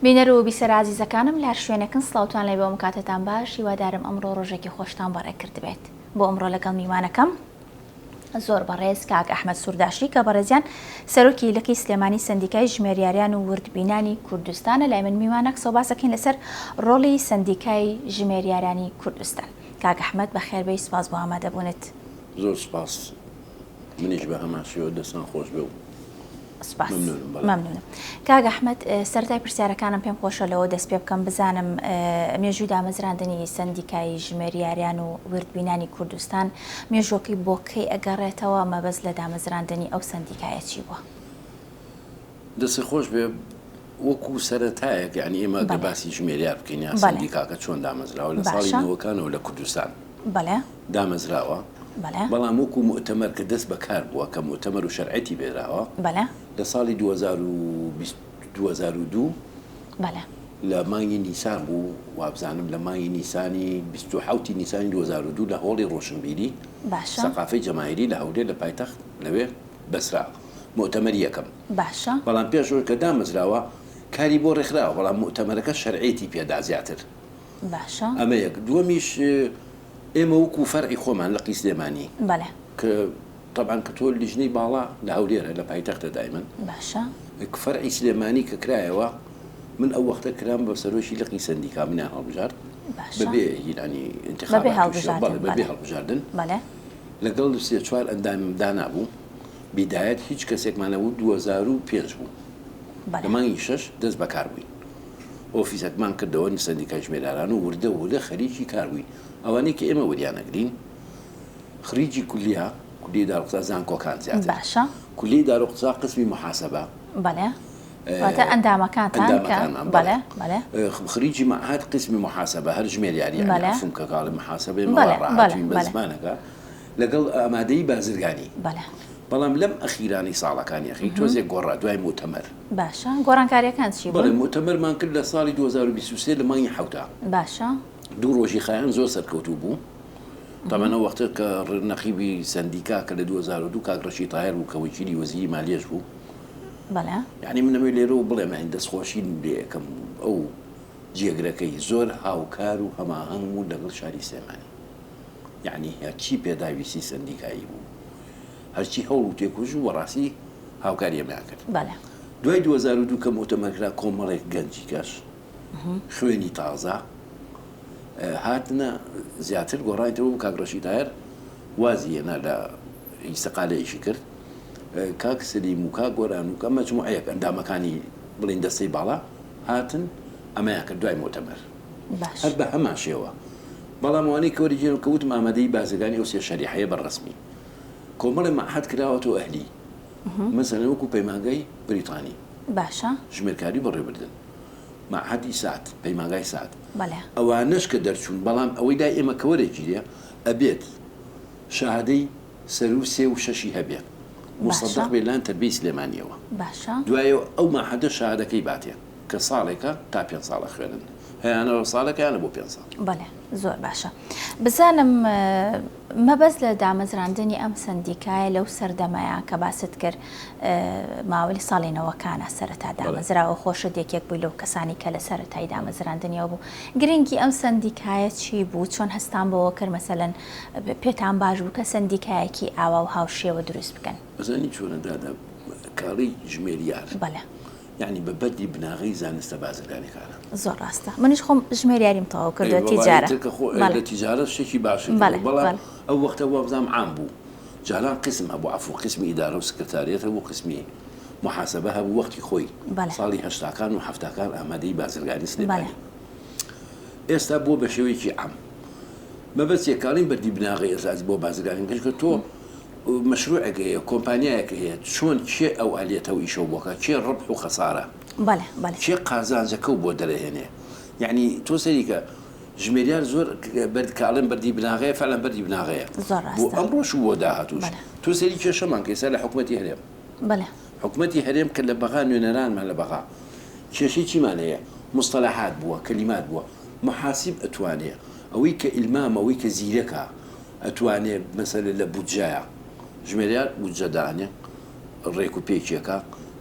بینەر و بیسەر عزیزەکانم لە هەر شوێنێکن سڵاوتان لێ بۆم کاتتان باش هیوادارم ئەمڕۆ ڕۆژێکی خۆشتان بەڕێ کرد بێت. بۆ ئەمڕۆ لەگەڵ میوانەکەم زۆر بەڕێز کاک ئەحمەد سورداشی کە بەڕێزیان سەرۆکی لەکی سلێمانی سندیکای ژمێریاریان و وردبینانی کوردستانە. لای من میوانە قسە و باسەکەین لەسەر ڕۆڵی سندیکای ژمێریارانی کوردستان. کاک ئەحمەد بەخێربەی، سپاس بۆ ئامادەبوونت. زۆر سپاس، منیش بە هەماشیەوە دەستان خۆش بێ و سپاس. مەمنونم. کاک ئەحمەد، سەرەتای پرسیارەکانم پێم خۆشە لەوە دەست پێ بکەم بزانم مێژووی دامەزراندنی سندیکای ژمێریاریان و وردبینانی کوردستان مێژووەکەی بۆ کەی ئەگەڕێتەوە، مەبەست لە دامەزراندنی ئەو سندیکایە چی بووە؟ دەستی خۆش بێ وەکو سەرەتایەک، یعنی ئێمە گە باسی ژمێریار بکەین یا سندیکاکە چۆن دامەزراوە لە ساڵی نەوەکانەوە لە کوردستان دامەزراوە. بەڵام وەکو مؤتەمەر کە دەست بەکار بووە کە مؤتەمەر و شەرعەتی بێراوە لە ساڵی 2022 لە مانگی نیسان بوو، وابزانم لە مانگی نیسانی 27 نیسانی 2022 لە هۆڵی ڕۆشنبیری سەقافەی جەماهیری لە هەولێر لە پایتەخت لەوێ بەسرا مؤتەمەری یەکەم. بەڵام پێشەوە کە دامەزراوە کاری بۆ ڕێکخراوە، بەڵام مؤتەمەرەکە شەرعێتی پێدا زیاتر. ئەمە یەک. دووەمیش ئێمە وەکو فەرعی خۆمان لە قیسلێمانی کە طبعاً کە تۆ لیژنەی باڵا لە هەولێرە لە پایتەختە دایمەن فەرعی سلێمانی کە کرایەوە، من ئەو وەختە کرام بە سەرۆشی لەقی سندیکا منیان هەڵبژارد بەبێ هیرانی انتخابات بەبێ هەڵبژاردن لەگەڵ 3-4 ئەندامم دانابوو. بیدایەت هیچ کەسێکمانەوە 2005 بوو، لە مانگی 6 دەست بەکار بووین، ئۆفیسەکمان کردەوە سندیکای ژمێراران و وردە خەریکی کار بووین. ئەوانەی کە ئێمە وریانەگرین خریجی کولیە، کولی دارقسا زانکۆکان زیاتر، کولی دارقسا قسمی محاسبە، خریجی معهد قسمی محاسبە هەر ژمێریاری فم کە کاڵی محاسبەی مەڕاحەتوین بە زمانەکە لەگەڵ ئامادەی بازرگانی. بەڵام لەم ئەخیرانی ساڵەکانی ئەخیر تۆزێک گۆڕا دوای مؤتەمەر. گۆڕانکاریەکان چی بوو؟ مؤتەمەرمان کرد لە ساڵی 2023 لە مانگی حەوتا. دوو ڕۆژی خایەن زۆر سەرکەوتوو بوو. تەمەنە وەختە کە نەقیبی سندیکا کە لە 2002 کاک ڕەشید تاهیر بوو کە وەکیلی وەزیری مالیەش بوو. یعنی منەوەی لێرەوە بڵێم دەستخۆشی لێ یەکەم ئەو جێگرەکەی زۆر هاوکار و هەماهەنگ بوو لەگەڵ شاری سلێمانی. یعنی هەرچی پێداویستی سندیکایی بوو، هەرچی هەوڵ و تێکۆش و وەڕاستی هاوکاری ئەمیان کرد. دوای 2002 کە مؤتەمەرکرا کۆمەڵێک گەنجی کەش خوێنی تازە هاتنە زیاتر گۆڕایەوە. کاک ڕەشید تاهیر وازی هێنا لە ئیستقالەیەشی کرد، کاک سلیم و کاک گۆران و کە مەجموعەیەک ئەندامەکانی بڵین دەستەی باڵا هاتن ئەمەیان کرد دوای مؤتەمەر هەر بە هەمان شێوە. بەڵام ئەوانەی کە وەرجێن و کەوتم ئامادەی بازرگانی ئەو سێ شەریحەیە بەڕەسمی کۆمەڵی مەعهەد کراوەتەوە ئەهلی، مەسەلەن وەکو پەیمانگای بریتانی ژمێرکاری بەڕێوەبردن، مەعهەدی سات، پەیمانگای سات، ئەوانەش کە دەرچوون. بەڵام ئەوەی دا ئێمە کە وەرەگیرێ ئەبێت شاهدەی سەر و 3 و 6 هەبێت مصدق بێ لان تەربیەی سلێمانیەوە. دوایە ئەو مەعهەدە شاهدەکەی باتێ کە ساڵێکە تا 5 ساڵە خوێنن، هەیەانەوە ساڵەکە یانە بۆ 5 ساڵ. زۆر باشە. بزانم مەبەست لە دامەزراندنی ئەم سندیکایە لەو سەردەمەیە کە باست کرد ماوەی ساڵینەوەکانە سەرەتا دامەزراوە خۆشە یەکێک بووی لەو کەسانی کە لە سەرەتای دامەزراندنیەوە بوو. گرنگی ئەم سندیکایە چی بوو؟ چۆن هەستان بەوە کرد مەسەلەن پێتان باش بوو کە سندیکایەکی ئاوا و هاوشێوە دروست بکەن؟ بەزانی چۆنەدادا کاڵی ژمێریار یعنی بە بەردی بناغی زانستە بازرگانیەکانە. زۆر ڕاستە. منیش خۆم ژمێریاریم تەواو کردووە تیجارە. لە تیجارە شتێکی باشە، بەڵام ئەو وەختە وابزانام عام بوو. جاران قسم هەبوو، عەفو قسمی ئیدارە و سکرتاریەت هەبوو، قسمی محاسبە هەبوو وەختی خۆی ساڵی 80کان و 70کان ئامادەی بازرگانی سلێمانی. ئێستا بۆ بە شێوەیەکی عام مەبەست یەکاڵین بەردی بناغی ئێزاز بۆ بازرگانی کە تۆ مەشروعێک هەیە، کۆمپانیایەک هەیە، چۆن چێ ئەو ئالێتەوە ئیشەو بۆکە، چێ ڕبح و خەسارە، چێ قازانجەکە و بۆ دەرەهێنێ. یعنی تۆ سەریکە ژمێریار زۆر کاڵێن بەردی بناغەیە فعلەن بەردی بناغەیە بۆ ئەمڕۆش و بۆ داهاتوش. تۆ سەری کێشەمان کە ئێستا لە حکوومەتی هەرێم، حکوومەتی هەرێم کە لە بەغا نوێنەرانمان لە بەغا کێشەی چیمان هەیە؟ مستەلاحات بووە، کەلیمات بووە. محاسب ئەتوانێ ئەوەی کە ئیلمامە، ئەوەی کە زیرەکە ئەتوانێ مەسەلە لە بودجایە ژمێریار بودجەدانێ ڕێک و پێچێکە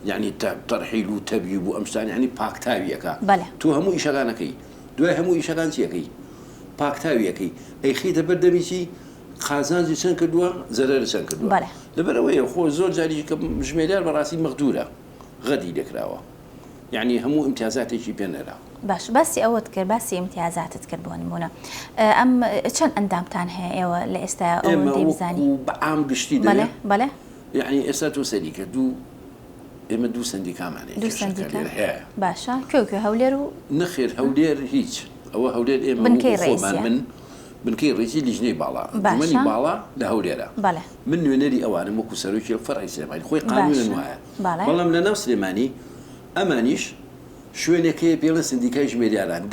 يعني ترحيل وتبييب وأمشتان يعني باكتاويكا بله تو همو إيشاغانكي دوای همو إيشاغان چیەکەی پاکتاویەکەی ئەیخیتە بەردەمیی قازانجی چەند کردووە زەرەر چەند کردووە لەبەرەوەی خۆ زۆر جاری کە ژمێریار بەڕاستی مەغدورە غەدی دەکراوە يعني همو امتیازاتێکی پێ نەراوە باش باسی ئەوت کرد باسی امتیازاتت کرد بۆ نمونە ئەم چەند ئەندامتان هەیە ئێوە لە ئێستا ئەوەندەی بزانی بەعام گشتی بەڵێ يعني ئێستا تۆ سەریکە ئێمە دوو سندیکامانەیە دوو سندیکا باشە کوێ هەولێر و نەخێر هەولێر هیچ ئەوە هەولێر ئێمە من بنکەی ڕێزی لیژنەی باڵا جومەنی باڵا لە هەولێرە من نوێنەری ئەوانم وەکو سەرۆکی فەرعی سلێمانی خۆی قانونن وایە بەڵام لە ناو سلێمانی ئەمانیش شوێنێکەیە پێڵە سندیکای ژمێریاران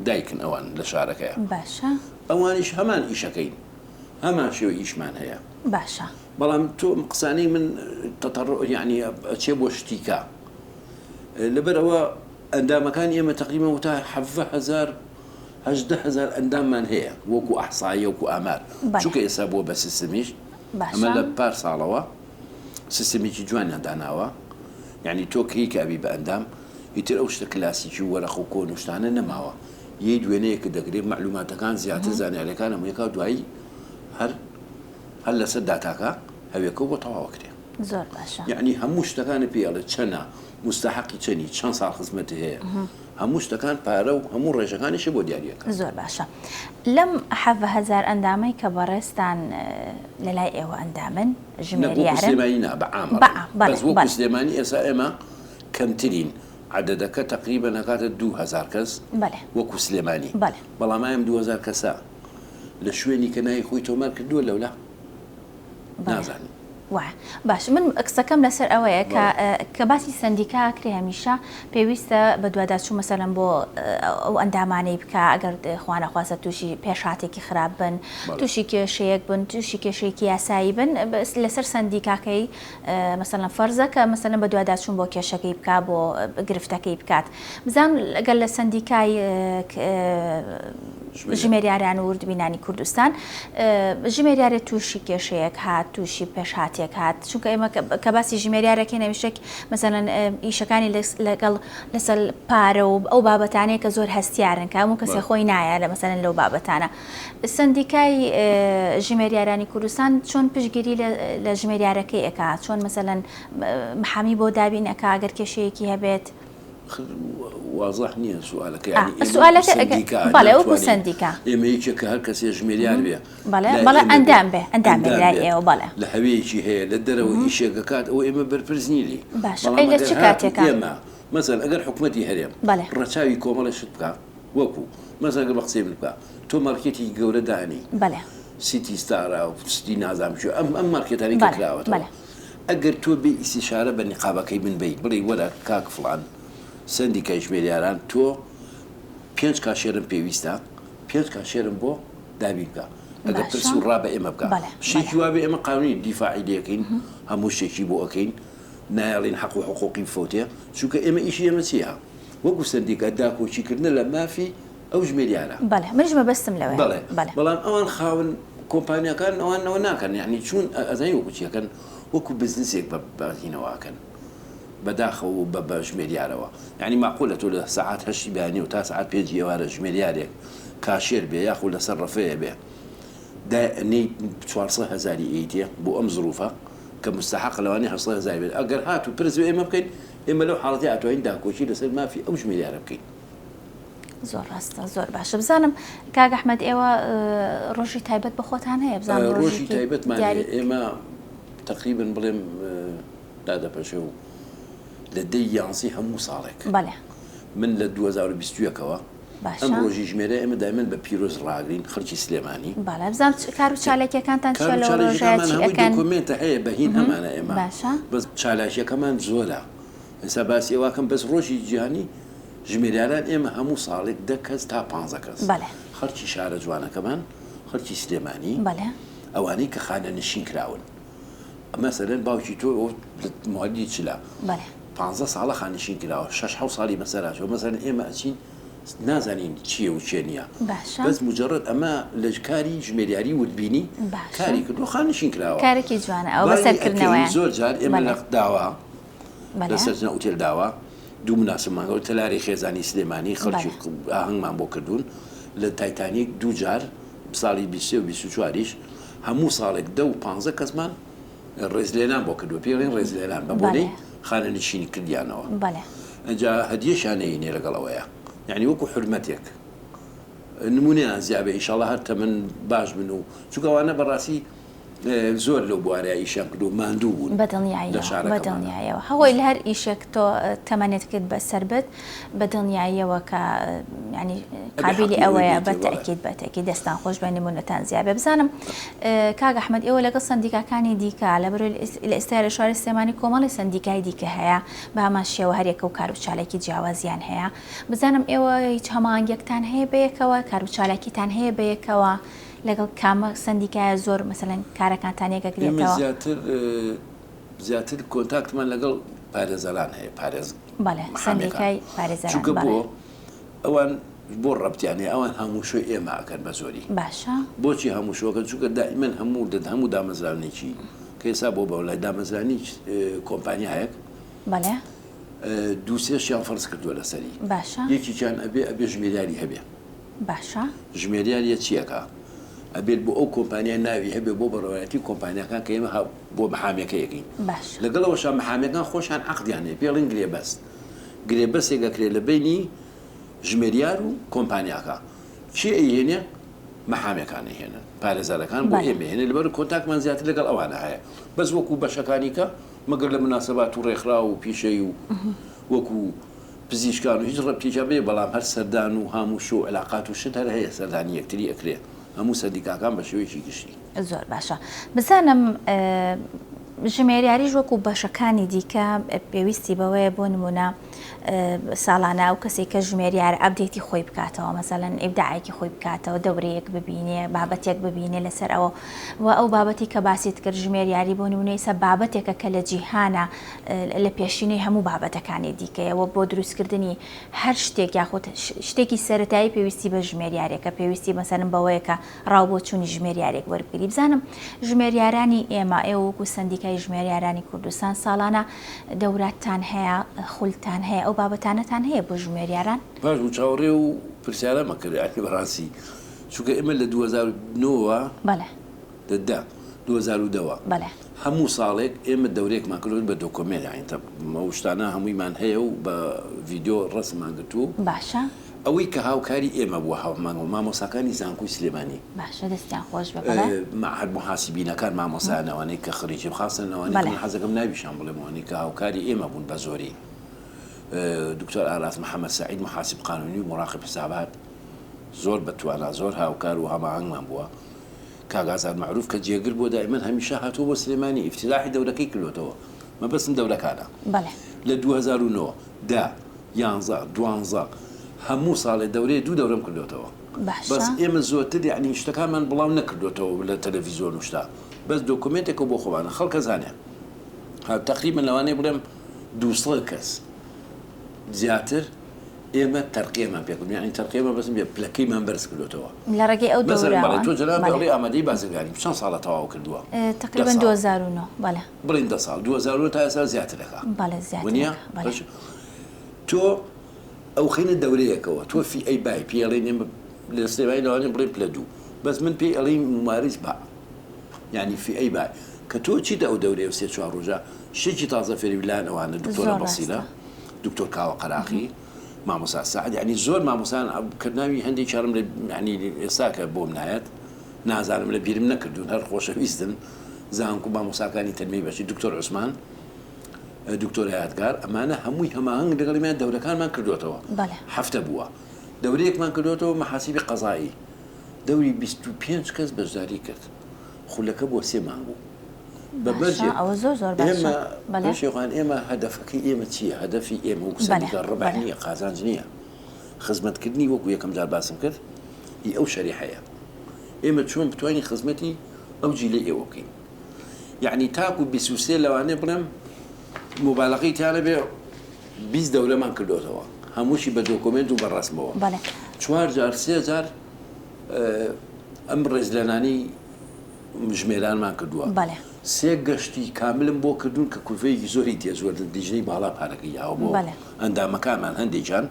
دایکن ئەوان لە شارەکەیە باشە ئەوانیش هەمان ئیشەکەین هەمان شێوە ئیشمان هەیە باشە بەڵام تۆ قسانەی من یعنی ئەچێ بۆ شتیکە لەبەرەوە ئەندامەکان ئێمە تقریبا وتا 18,000 ئەنداممان هەیە وەکو ئەحسایە وەکو ئامار چونکە ئێستا بۆ بە سیستمیش ئەمە لە پار ساڵەوە سیستمێکی جوانیان داناوە یعنی تۆ کەیکابی بە ئەندام ئیتر ئەو شتە کلاسیکی وەرەخ و کۆن و شتانە نەماوە یەی دوێنەیە کە دەگرێت معلوماتەکان زیاتر زانیاریەکان هەموویەکە دوایی هەر لەسەر داتاکە هەوێکە بۆ تەواو کرێ زۆر باشە یعنی هەموو شتەکانە پێڵێت چەنە مستحقی چەنی چەند ساڵ خزمەتی هەیە هەموو شتەکان پارە و هەموو ڕێژەکانیشی بۆ دیاریەکە زۆر باشە لەم 7,000 ئەندامەی کە بەڕێستان لەلای ئێوە ئەندامن ژمێریارن بەس وەکو سلێمانی ئێستا ئێمە کەمترین عددەکە تقریبا نەکاتە 2,000 کەس وەکو سلێمانی بەڵام ئەم 2,000 کەسە لە شوێنی کە نای خۆی تۆمار کردووە لەولا نازانم باش من قسەکەم لەسەر ئەوەیە کە باسی سندیکا کرێ هەمیشە پێویستە بە دوواداچوو مەسەلەن بۆ ئەو ئەندامانەی بکە ئەگەر خوانەخواسە تووشی پێشاتێکی خراپ بن تووشی کێشەیەک بن تووشی کێشەیەکی یاسایی بن لەسەر سندیکاکەی مەسەلەن فەرزە کە مەسەلەن بە دوواداچوون بۆ کێشەکەی بکە بۆ گرفتەکەی بکات بزان ئەگەر لە سندیکای ژمێریاران و وردبینانی کوردستان ژمێریارە تووشی کێشەیەک هات تووشی پێشهاتێک هات چونکە ئێمە کە باسی ژمێریارەکەی نەویشێک مەسەلەن ئیشەکانی لەگەڵ لەسەر پارە و ئەو بابەتانەیە کە زۆر هەستیارن کە هەموو کەسێ خۆی نایە لە مەسەلەن لەو بابەتانە سندیکای ژمێریارانی کوردستان چۆن پشتگیری لە ژمێریارەکەی ئەکات چۆن مەسەلەن محامی بۆ دابین ئەکا ئەگەر کێشەیەکی هەبێت واضح نییە سوالەکە بەڵێ وەکو سندیکا ئێمە یەکێکە هەر کەسێ ژمێریار بێ بەڵێ ئەندام بێ لای ئێوە بەڵێ لە هەوەیەکی هەیە لە دەرەوە ئیشێکە کات ئەو ئێمە بەرپرس نیلی باش لە چ کاتێکە ئێمە مەسەن ئەگەر حکوومەتی هەرێم ڕەچاوی کۆمەڵە شت بکە وەکو مەسەگە بە قسەی بکە تۆ مارکێتی گەورە دانی سیتی ستارا و ستی نازام شو ئەم مارکێتانی کراوەتەوە ئەگەر تۆ بێ ئیسیشارە بە نیقابەکەی بنبیت بڵێ وەرە کاک فڵان سندیکای ژمێریاران تۆ 5 کاشێرم پێویستە 5 کاشێرم بۆ دابی بکە ئەگەر پرس و ڕابە ئێمە بکە شتێکی وابێ ئێمە قانونی دیفاعی لەکەین هەموو شتێکی بۆ ئەەکەین نایڵین حەق و حقوقی فۆتێ چونکە ئێمە ئیشی ئێمە چیە وەکو سندیکە داکۆچیکردنە لە مافی ئەو ژمێریارە منیش مەبەستم لەوێ بەڵام ئەوان خاون کۆمپانیەکان ئەوانەوە ناکەن یعنی چون ئەزای وەکو چیەکەن وەکو بزنسێک بەبینەوەکەن بەداخەوە بە ژمێریارەوە یعنی ماقولە تۆ لە ساعات 8 بەیانی و تا ساعات 5 ئێوارە ژمێریارێک کاشێر بێ یاخود لەسەر ڕەفەیە بێ دانەی 400,000 ئیتێ بۆ ئەم زروفە کە مستحق لەوانی 800,000 بێت ئەگەر هات و پرس ئێمە بکەین ئێمە لەو حاڵەتی ئاتوانین داکۆچی لەسەر مافی ئەو ژمێریارە بکەین زۆر ڕاستە زۆر باشە بزانم کاک ئەحمەد ئێوە ڕۆژی تایبەت بە خۆتان هەیە بزانم ڕۆژی تایبەتمان ئێمە تقریبا بڵێم دادەپەشێ و لە دەی یانسی هەموو ساڵێک من لە 2021ەوە ئەم ڕۆژی ژمێرە ئێمە دایمەن بە پیرۆز ڕاگرین خەڵکی سلێمانی بزانم کار و چالاکیەکانتان چ لە ڕۆژایەتی ئەەکەن دۆکومنتە هەیە بەهین هەمانە ئێمە بەس چالاکیەکەمان زۆرە ئێستا باسی ئێواکەم بەس ڕۆژی جیهانی ژمێریاران ئێمە هەموو ساڵێک 10 کەس تا 15 کەس خەڵکی شارە جوانەکەمان خەڵکی سلێمانی ئەوانەی کە خانە نشین کراون مەسەلەن باوکی تۆ مالی چلا 15 ساڵە خانشین کراوە 6 ساڵی مەسەراجەوە مەسەلەن ئێمە ئەچین نازانین چییە و چێ نییە بەس مجرد ئەمە لە کاری ژمێریاری وتبینی کاری کردو خانشین کراوە کارێکی جوانە ئەو بەسەرکردنەوەیان زۆر جار ئێمە لە داوا لەسەر ئوتێل داوا دوو مناسبمانگە تەلاری خێزانی سلێمانی خەڵکی ئاهەنگمان بۆ کردوون لە تایتانیک دوو جار ساڵی 23 و 24ش هەموو ساڵێک 10 و 15 کەسمان ڕێزلێنان بۆ کردووە پێڵێن ڕێزلێنان بە بۆنەی خانەنشینی کردیانەوە ئەجا هەدیەشانەیە لەگەڵەوەیە یعنی وەکو حرمەتێک نمونەیان زیابێ ئیشەڵا هەر تەمەن باش بن و چونکەوانە بەڕاستی زۆر لەو بوارەیە ئیشیان کرد و ماندوو بوون بەدڵنیاییەوە هەوای لە هەر ئیشێک تۆ تەمەنێت کرد بە سەربەت بەدڵنیاییەوە کە ینی قابلی ئەوەیە بەتەکی دەستان خۆش بە نمونەتان زیابێ بزانم کاک ئەحمەد ئێوە لەگەڵ سندیکاکانی دیکە لەبەرۆی لە ئێستا لە شواری سلێمانی کۆمەڵی سندیکای دیکە هەیە بە هەمان شێوە هەرێکە و کاروچالێکی جیاوازیان هەیە بزانم ئێوە هیچ هەماهەنگێکتان هەیە بەیەکەوە کاروچالاکیتان هەیە بەیەکەوە لەگەڵ کامە سندیکایە زۆر مەسەلەن کارەکانتان یەکەگرێتەوە زیاتر کۆنتاکتمان لەگەڵ پارێزەران هەیە سندیکای پارێزەران بۆ ئەوان بۆ ڕەبتیانێ ئەوان هەموو شوێ ئێمە ئەکەن بە زۆری باشە بۆچی هەموو شوەکە چونکە دائیمەن هەموو دامەزرانێکی کە ئێستا بۆ بەولای دامەزرانی کۆمپانیایەک دووسێشیان فەرز کردووە لەسەری باشە یەکییان ئەبێ ژمێریاری هەبێ باشە ژمێریاریە چیەکە ئەبێت بۆ ئەو کۆمپانیا ناوی هەبێ بۆ بەڕێوەتی کۆمپانیەکان کە ئێمە بۆ محامەکەیەکەین لەگەڵەوەشان محامەکان خۆشیان عەقدیانێ پێڵین گرێبەست گرێبەستێکەکرێ لە بینی ژمێریار و کۆمپانیاکە چی ئەیهێنێ محامەکانی هێنن پارێزەرەکان بۆ ئێمە هێنێ لەبەر کۆنتاکتمان زیاتر لەگەڵ ئەوانە هەیە بەس وەکو بەشەکانی کە مەگەر لە مناسبات و ڕێکخرا و پیشەی و وەکو پزیشکان و هیچ ڕەبتێکە بێ بەڵام هەر سەردان و هەموو شۆ علاقات و شت هەر هەیە سەردانی یەکتری ئەکرێ هەموو سەردیکاکان بە شێوەیەکی گشتی زۆر باشە بزانم ژمێریاریش وەکو بەشەکانی دیکە پێویستی بەوەیە بۆ نمونە ساڵانە ئەو کەسێک کە ژمێریار ئەبدێتی خۆی بکاتەوە مەسەلەن ئیبداعێکی خۆی بکاتەوە دەورەیەک ببینێ بابەتێک ببینێ لەسەر ئەوە و ئەو بابەتی کە باسیت کرد ژمێریاری بۆ نمونەی سە بابەتێکە کە لە جیهانە لە پێشینەی هەموو بابەتەکانی دیکەیەوە بۆ دروستکردنی هەر شتێک یاخود شتێکی سەرەتایی پێویستی بە ژمێریارێکە پێویستی مەسەلەن بەوەیە کە ڕاو بۆ چوونی ژمێریارێک وەربگیری بزانم ژمێریارانی ئێمە ئێوە وەکو سندیکای ژمێریارانی کوردستان ساڵانە دەوراتان هەیە خولتان هەیە ئەو بابەتانەتان هەیە بۆ ژمێریاران باش و چاوەڕێ و پرسیارە مەکردی بەڕاستی چونکە ئێمە لە 2009 دەدا 2010 هەموو ساڵێک ئێمە دەورێکمان کردوین بە دۆکۆمێنت ئەو شتانە هەموویمان هەیە و بە ڤیدیۆ ڕەسممان گرتووە باشە ئەوەی کە هاوکاری ئێمە بووە هاومانەوە مامۆساکانی زانکۆی سلێمانی باشە دەستیان خۆش معهد محاسبینەکان مامۆسایانەوەی کە خەریکی خاصنەوەی حەزەکەم ناویشان بڵێمەوەی کە هاوکاری ئێمە بوون بە زۆری دکتۆر ئاراس محەممەد سعید محاسب قانونی و مراقب حسابات زۆر بەتوانە زۆر هاوکار و هەماهەنگمان بووە کاگازار معروف کە جێگر بۆ دائیمەن هەمیشە هاتووە بۆ سلێمانی ئیفتیداحی دەورەکەی کردوێتەوە مەبەستم دەورەکانە لە 2009 11 12 هەموو ساڵێ دەورەیە دوو دەورەم کردوێتەوە بەس ئێمە زۆرتر یعنی شتەکانمان بڵاو نەکردوێتەوە لە تەلەڤیزۆن و شتا بەس دۆکومنتێکە بۆ خۆوانە خەڵکە زانێ تقریبا لەوانەیە بڵێم 200 کەس زیاتر ئێمە تەرقیەمان پێکردن یعنی تەرقیەمە بەسم بێ پلەکەیمان بەرز کردوێتەوە لە ڕێگەی ئەو دەورە تۆ جەناب بەڵێ ئامادەی بازرگانی چەند ساڵە تەواو کردووە تقریبا 2009 بڵین 10 ساڵ 2009 تا ئێستا زیاترەکە تۆ ئەو خینە دەورەیەکەوە تۆ فی ئەی بای پێڵێن لە سلێمانی لەوانێ بڵێ پلە دوو بەس من پێی ئەڵێ ممارس با یعنی فی ئەی بای کە تۆ چیتە ئەو دەورەیە و 3-4 ڕۆژە شتێکی تازە فێریلان ئەوانە دکتۆرە بەسیلە دکتۆر کاوە قەراقی مامۆستا سعد یعنی زۆر مامۆسان کردناوی هەندێک چارم لە یعنی ئێستا کە بۆم نایەت نازانم لە بیرم نەکردوون هەر خۆشەویستن زانکو مامۆساکانی تەنمەی بەشی دکتۆر عوسمان دکتۆر هەیاتگار ئەمانە هەمووی هەماهەنگ لەگەڵیان دەورەکانمان کردوێتەوە هەفتە بووە دەورەیەکمان کردوێتەوە مەحاسیبی قەزایی دەوری 25 کەس بەشداری کرد خولەکە بۆ 3 مانگ بوو شێخوان ئێمە هەدەفەکەی ئێمە چییە هەدەفی ئێمە وکسەنیکە ڕەبح نییە قازانج نییە خزمەتکردنی وەکو یەکەم جار باسم کرد ئەو شەریحەیە ئێمە چۆن بتوانین خزمەتی ئەو جیلەی ئێوە بکەین یعنی تاکو 23 لەوانێ بڵێم مبالغەی تیانە بێ 20 دەورەمان کردوێتەوە هەمووشی بە دۆکۆمنت و بەڕەسمەوە 4 جار 3 جار ئەم ڕێزلێنانی ژمێرانمان کردووە سێ گەشتی کاملم بۆ کردوون کە کورفەیەکی زۆری تێزوە لە دیژەی باڵا پارەکەی یاوە بۆ ئەندامەکانمان هەندێک جان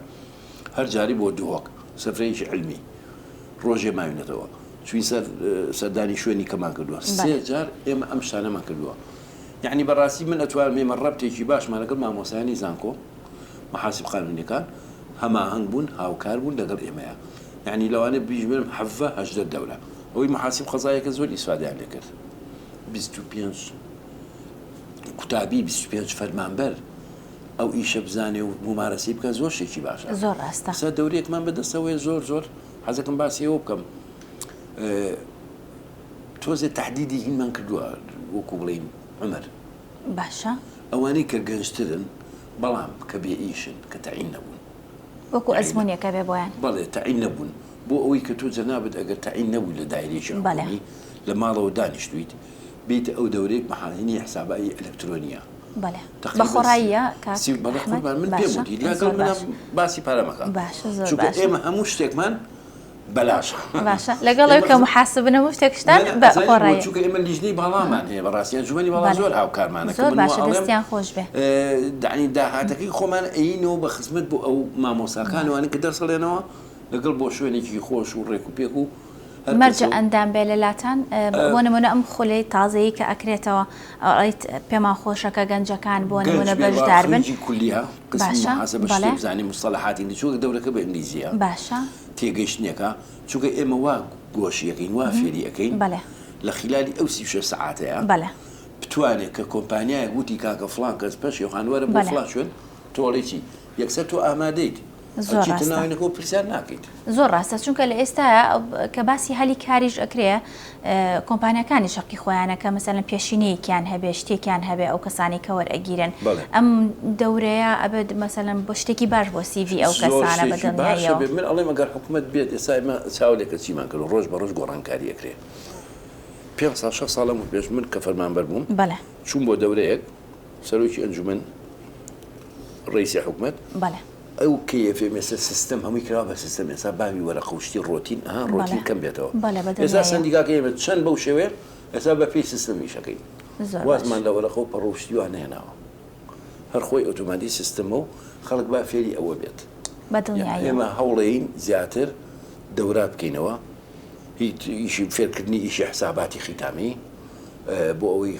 هەر جاری بۆ دووەک سەفرەیەکی علمی ڕۆژێ ماوینێتەوە چوین سەردانی شوێنی کەمان کردووە سێ جار ئێمە ئەم شتانەمان کردووە یعنی بەڕاستی من ئەتوانم ئێمە ڕەبتێکی باشمان لەگەڵ مامۆسایانی زانکۆ محاسب قانونیەکان هەماهەنگ بوون هاوکار بوون لەگەڵ ئێمەیە یعنی لەوانێ بیژمێرم حەڤە هەژدە دەورە ئەوەی محاسب قەزایەکە زۆر ئیسفادەیان لێ کرد 25 قوتابی 25 فەرمانبەر ئەو ئیشە بزانێ و ممارەسی بکە زۆر شێکی باشە زۆر ڕاستە سا دەورێکمان بەدەستەوەی زۆر حەزەکەم باسیەوە بکەم تۆزێ تهدیدی هینمان کردووە وەکو بڵین عمەر باشە ئەوانەی کە گەنجترن بەڵام کە بێ ئیشن کە تەعین نەبوون وەکو ئەزمونیەکە بێ بۆیان بەڵێ تەعین نەبوون بۆ ئەوەی کە تۆ جەنابەت ئەگەر تەعین نەبووی لە دایرێکی حکومی لە ماڵەوە دانیشتویت بێتە ئەو دەورەیەک مەحاڵینی حسابایی ئەلکترۆنیە بە خۆڕاییە من پێم وتی لەگەڵ منە باسی پارەمەکە چونکە ئێمە هەموو شتێکمان بەلاشە باشە لەگەڵ ئەو کە محاسبن هەموو شتێکشتان بە خۆڕایی چونکە ئێمە لیژنەی باڵامان هەیە بەڕاستیان جوانی باڵا زۆر هاوکارمانە زۆر باشە دەستیان خۆش بێ دانی داهاتەکەی خۆمان ئەینەوە بە خزمەت بۆ ئەو مامۆساکانوانە کە دەرسەڵێنەوە لەگەڵ بۆ شوێنێکی خۆش و ڕێک و پێک و مەرجە ئەندام بێ لەلاتان بۆ نمونە ئەم خولەی تازەیی کە ئەکرێتەوە ئەڵیت پێمان خۆشەکە گەنجەکان بۆ نمونە بەشدار بن باشە بزانانی مستەلاحاتی چووکە دەورەکە بە ئینگلیزیە باشە تێگەیشتنیەکە چونکە ئێمە وا گۆشیەکەین وا فێریەکەین لە خلالی ئەو 36 سەعاتەیە بتوانێت کە کۆمپانیایە گوتی کاکە فڵان کەس پەش یخانوەرە بۆ فڵان شوێن تۆڵێکی یەکسەر تۆ ئامادەیت ناوێنەکە پرسیار ناکەیت زۆر ڕاستە چونکە لە ئێستاە کە باسی هەلی کاریش ئەکرێ کۆمپانیەکانی شەقی خۆیانە کە مەسەلەن پێشینەیەکیان هەبێ شتێکیان هەبێ ئەو کەسانی کە وەرئەگیرن ئەم دەورەیە ئەبێت مەسەلەن بۆ شتێکی باش بۆ سیڤی ئەو کەسانە بەدڵنیاییەوە من ئەڵێم ئەگەر حکوومەت بێت ئێستا ئێمە چاولێکە چیمان کرد ڕۆژ بە ڕۆژ گۆڕانکاری ئەکرێ 5 ساڵ 6 ساڵم و پێش من کە فەرمانبەر بووم چوون بۆ دەورەیەک سەرۆکی ئەنجومەن ڕئیسی حکوومەت ئەو کەیەفێ مێسە سیستەم هەمووی کراوە بە سیستەم ئێستا باوی وەرەقە و شتی ڕۆتین ڕۆتین کەم بێتەوە ئێستا سندیکاکە ئێمە چەند بەو شێوێ ئێستا بە پێی سیستەمی شەکەین وازمان لە وەرەقە و پەڕۆشتیوان هێناوە هەر خۆی ئۆتۆماتی سیستەمە و خەڵک با فێری ئەوە بێت ئێمە هەوڵەین زیاتر دەورا بکەینەوە هیچ ئیشی فێرکردنی ئیشی حساباتی خیتامی بۆ ئەوەی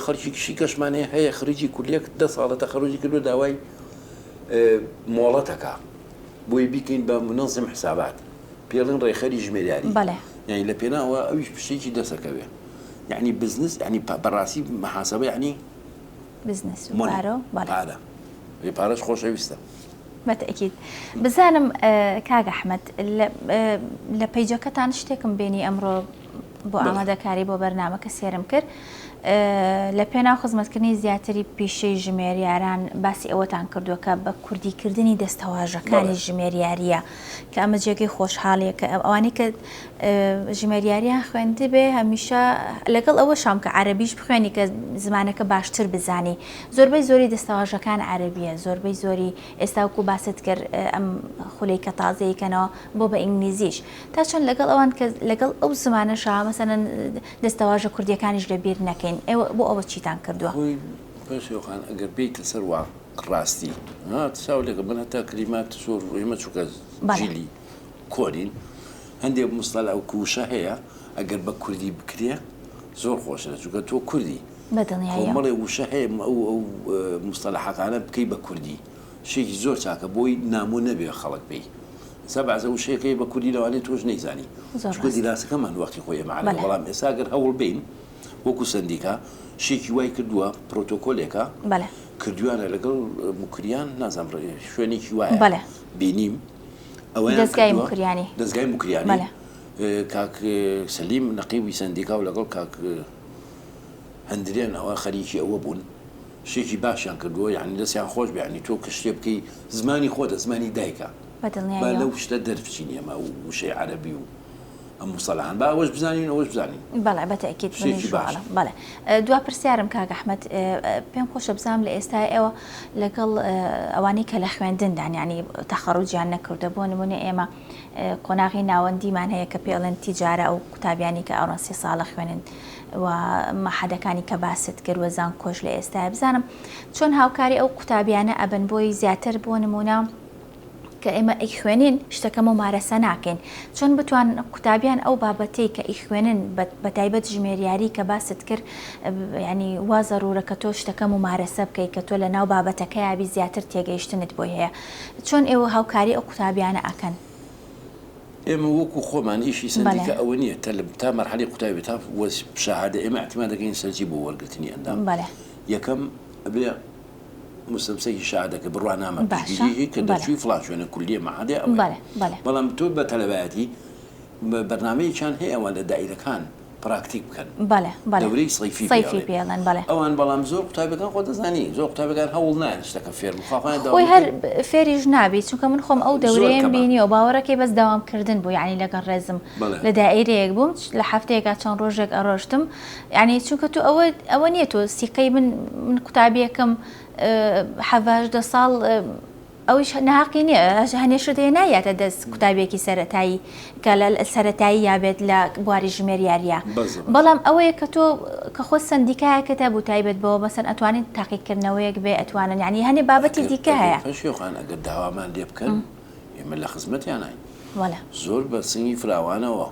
خەڵکی کەشمانەیە هەیە خریجی کولیەک 10 ساڵە تەخەڕوجی کردو داوای مۆڵەتەکە بۆی بیکەین بە منەظم حسابات پێڵن ڕێخەری ژمێریاری یعنی لە پێناوە ئەویش پشتێکی دەسەکەوێ یعنی بزنس یعنی بەڕاستی مەحاسەبە یعنی بزنس پارەش خۆشەویستە بەتەکید بزانم کاک ئەحمەد لە پەیجەکەتان شتێکم بینی ئەمڕۆ بۆ ئامادەکاری بۆ بەرنامەکە سێرم کرد لە پێناو خزمەتکردنی زیاتری پیشەی ژمێریاران باسی ئەوەتان کردووە کە بە کوردیکردنی دەستەواژەکانی ژمێریاریە کە ئەمە جێگەی خۆشحاڵیە کە ئەوانەی کە ژمێریاریان خوێندی بێ هەمیشە لەگەڵ ئەوە شام کە عەرەبیش بخوێنی کە زمانەکە باشتر بزانی زۆربەی زۆری دەستەواژەکان عەرەبیە زۆربەی زۆری ئێستا وەکو باست کرد ئەم خولەی کە تازەیەکەنەوە بۆ بە ئینگلیزیش تا چۆن لەگەڵ ئەوان کە لەگەڵ ئەو زمانەشە مەسەلەن دەستەواژە کوردیەکانیش لەبیر نەکەین بۆ ئەوە چیتان کردووە پێشخان ئەگەر بیتە سەر وا ڕاستی چاولێکە بن هەتا کلیمات زۆر ئێمە چووکە جیلی کۆرین هەندێک مستەلا ئەو کوشە هەیە ئەگەر بە کوردی بکرێ زۆر خۆشە چونکە تۆ کوردی کۆمەڵێ وشە هەیە ئەو مستەلاحەکانە بکەی بە کوردی شێکی زۆر چاکە بۆی نامۆ نەبێ خەڵک بێ سەبعزە وشەیەکەی بە کوردی لەوانێت تۆش نەیزانی چونکە دیراسەکەمان وەختی خۆی مەعلە بەڵام ئێستا ئەگەر هەوڵ بین وەکو سندیکا شێکی وای کردووە پرۆتۆکۆلێکە کردویانە لەگەڵ مکریان نازام شوێنێکی وایە بینیم دەستگای مکریانی دەستگای مکریانی کاک سەلیم نەقیبی سندیکا و لەگەڵ کاک هەندریان ئەوە خەریکی ئەوە بوون شێکی باشیان کردووە یعنی دەستیان خۆش بیانی تۆ کە شتێ بکەی زمانی خۆتە زمانی دایکە با لەو شتە دەرفچین ئێمە و وشەی عەرەبی و ئەم مصطلحان با ئەوەش بزانین ئەوەش بزانین. بەڵێ بەتەکیید بەڵێ دوا پرسیارم کاک ئەحمەد پێم خۆشە بزانم لە ئێستا ئێوە لەگەڵ ئەوانەی کە لە خوێندندان ینی تەخەڕوجیان نەکردە بۆ نمونە ئێمە قۆناغی ناوەندیمان هەیە کە پێڵێن تیجارە ئەو قوتابیانی کە ئەوڕۆن 30 ساڵە خوێنن و مەحەدەکانی کە باست کرد وەزان کۆش لە ئێستا بزانم چۆن هاوکاری ئەو قوتابیانە ئەبن بۆی زیاتر بۆ نمونە کە ئێمە ئەی خوێنین شتەکەم و مارەسە ناکەین چۆن بتوان قوتابیان ئەو بابەتەی کە ئەی خوێنن بە تایبەت ژمێریاری کە باست کرد ینی وا زەرورە کە تۆ شتەکەم و مارەسە بکەیت کە تۆ لە ناو بابەتەکە یابی زیاتر تێگەیشتنت بۆی هەیە چۆن ئێوە هاوکاری ئەو قوتابیانە ئەکەن؟ ئێمە وەکو خۆمان ئیشی سندیکە ئەوە نییە تا مەرحەلی قوتابی تا شاهادە ئێمە احتیمال دەکەین سەرجی بۆ وەرگرتنی ئەندام یەکەم ئەبێ مستەمسەی شاهادەکە بڕوانامە پشتگیری کە دەچووی فڵان شوێنە کولیە مەحەدێ بەڵام تۆ بە تەلەبایەتی بەرنامەیەکیان هەیە ئەوان لە دایرەکان پراکتیک بکەن دەورەی سەیفی پێڵێن ئەوان بەڵام زۆر قوتابەکان خۆ دەزانی زۆر قوتابەکان هەوڵ نایەن شتەکە فێر خۆی هەر فێریش نابی چونکە من خۆم ئەو دەورەیەم بینی و باوەڕەکەی بەس داوامکردن بوو یعنی لەگەڵ ڕێزم لە دائیرەیەک بووم لە هەفتەیەکە چەند ڕۆژێک ئەڕۆشتم یعنی چونکە تو ئەوە نییە تۆ سیقەی من قوتابیەکەم 17 ساڵ ئەوش ناقی نییە هەنێشت هەیە نایەتە دەست قوتابێکی سەرەتایی کە لە سەرەتایی یابێت لە بواری ژمێریاریە بەڵام ئەوەیە کە تۆ کە خۆ سندیکایەکەتە بوو تایبێت بەوە بەسەر ئەتوانین تاقیکردنەوەیەک بێ ئەتوانن ینی هەنێ بابەتی دیکە هەیە شێخان ئەگەر داوامان لێ بکەن ئێمە لە خزمەتیان نین زۆر بە سنگی فراوانەوە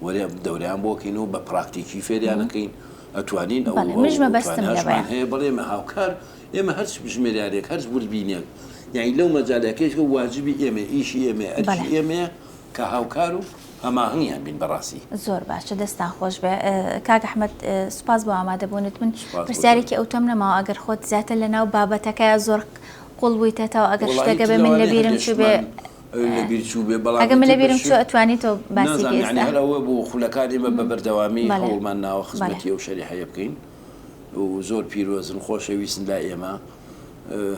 وەرێ دەوریان بۆکەین و بە پراکتیکی فێریانەکەین ئەتوانین مژمە بەستم هەیە بڵێمە هاوکار ئێمە هەرچ ژمێریارێک هەرچ بوربینێک یعنی لەو مەجالەکەش واجبی ئێمە ئیشی ئێمە ئەرکی ئێمە کە هاوکار و هەماهەنگیان بین بەڕاستی زۆر باشە دەستان خۆش بێ کاک ئەحمەد سوپاس بۆ ئامادەبوونت من پرسیارێکی ئەوتەم نەماوە ئەگەر خۆت زیاتر لە ناو بابەتەکە زۆر قوڵ بوویتەوە ئەگەر شتەکە بێ من لە بیرم چوو بێ ئەگەر من لە بیرم چوو ئەتوانیت تۆ باسی هەرەوە بۆ خولەکان ئێمە بە بەردەوامی هەوڵمان ناوە خزمەتی ئەو شەریحەیە بکەین و زۆر پیرۆزن خۆشەویستن لا ئێمە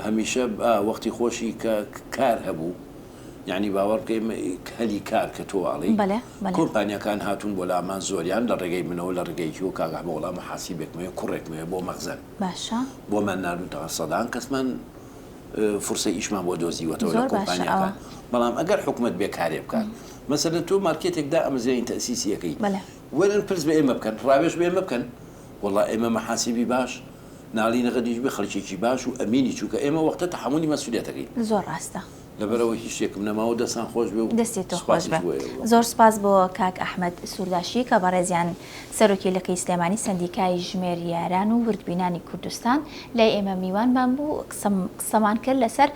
هەمیشە وەختی خۆشی کە کار هەبوو یعنی باوەڕ بکەین هەلی کار کە تۆواڵی کۆمپانیەکان هاتوون بۆ لامان زۆریان لە ڕێگەی منەوە لە ڕێگەیکی و کاگە بە وەڵام حاسیبێکمەوە کوڕێکمەوە بۆ مەخزن بۆمان نردوتەوە سەدان کەسمان فرسە ئیشمان بۆ دۆزیوەتەوە لە کۆمپانیەکان بەڵام ئەگەر حکومت بێکارێ بکات مەسەلەن تۆ مارکێتێکدا ئەمەزێین تەسیسیەکەی وەرن پرس بە ئێمە بکەن ڕاوێش بە ئێمە بکەن وەڵا ئێمە مەحاسیبی باش ناڵی نەغەدیش بێ خەڵکێکی باش و ئەمینی چووکە ئێمە وەختە تەحمولی مەسئولیەتەکەی زۆر ڕاستە لەبەرەوە هیچ شتێکم نەماوە دەستان خۆش بێ و دەستی تۆ خۆش بێ زۆر سپاس بۆ کاک ئەحمەد سورداشی کە بەڕێزیان سەرۆکیلەکەی سلێمانی سندیکای ژمێریاران و وردبینانی کوردستان لای ئێمە میوانمان بوو قسەمان کرد لەسەر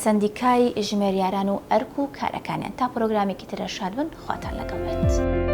سندیکای ژمێریاران و ئەرک و کارەکانیان تا پرۆگرامێکی ترە شاد بن خواتان لەگەڵ بێت.